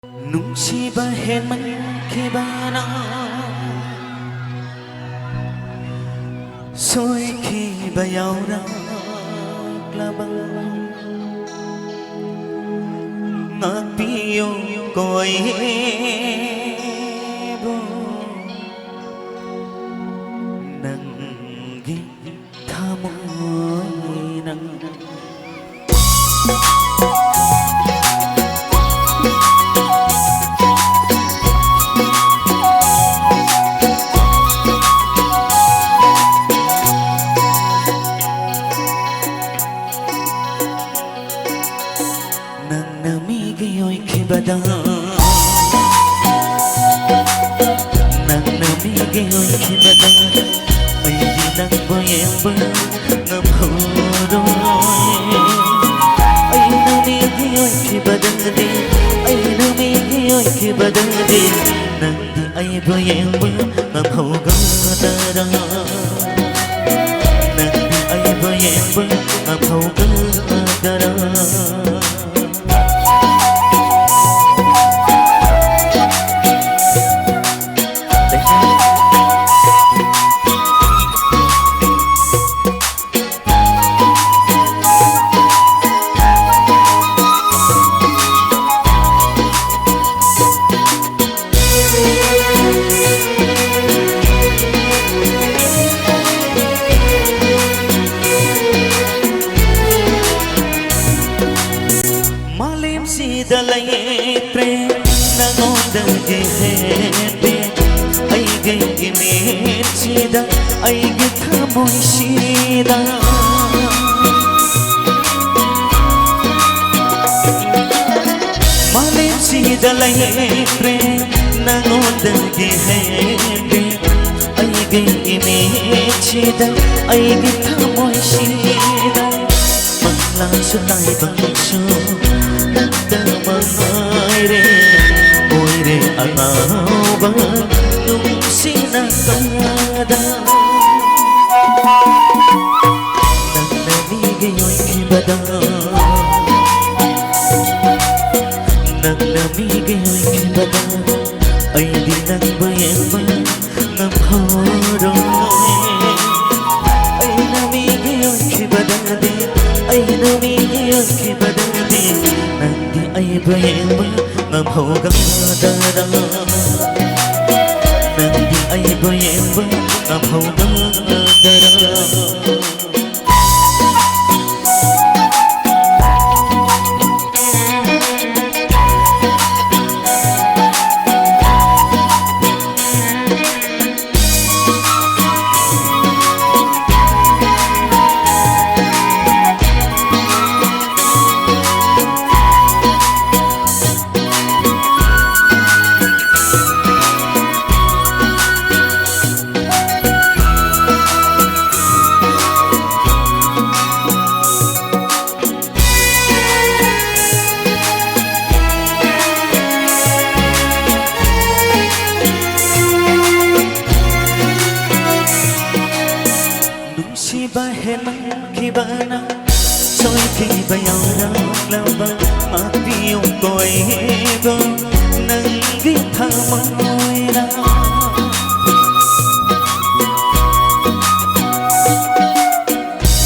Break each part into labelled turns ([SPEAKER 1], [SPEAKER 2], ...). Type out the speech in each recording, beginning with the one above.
[SPEAKER 1] Nungsiba man kibana Soy kibayaw na labang Ngagpiyo ko'y hebo Nang gitamoy ng Nang namigayo'y kibada Ay di nagbayamba ng huroy Ay namigayo'y kibada din Ay namigayo'y kibada din Nang di ay bayamba ng hugadara Nang di ay bayamba ng hugadara Dalaytre nangonda gehete ay gehimit sida ay gitamoy sida malim si dalaytre nangonda gehete ay gehimit sida ay gitamoy sida maglaso tayo bangso Oire alaba nung sinakada Nang namigayo'y kibada Nang namigayo'y kibada Ay di nagbayamba ng horoy Ay namigayo'y kibada din Ay namigayo'y kibada din Nang di ay bayamba ng hugadara Nang di ay bayamba ng hugadara Kibana soy kibayaw ng labang Magpiyong ko'y hebo Nang gitamoy na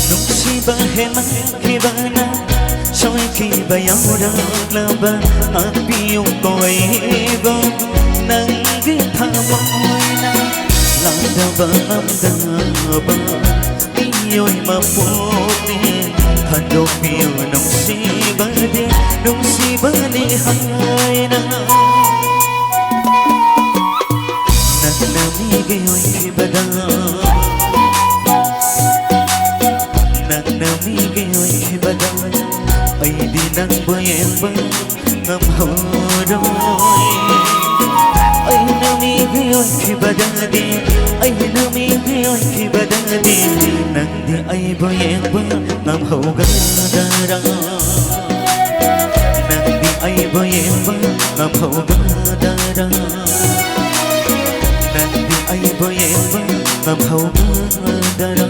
[SPEAKER 1] Nung sibahin man kibana soy kibayaw ng labang Magpiyong ko'y hebo Nang gitamoy na Lamdaba Iyo'y maputi Handog piyo nung sibadi hay na Nang namigayo'y kibada Nang namigayo'y kibada Ay di nagbayamba ng horoy Ay namigayo'y kibada din Ay namigayo'y kibada din Nang di ay bayamba ng hugadara Nang di ay bayamba ng hugadara Nang di ay bayamba ng hugadara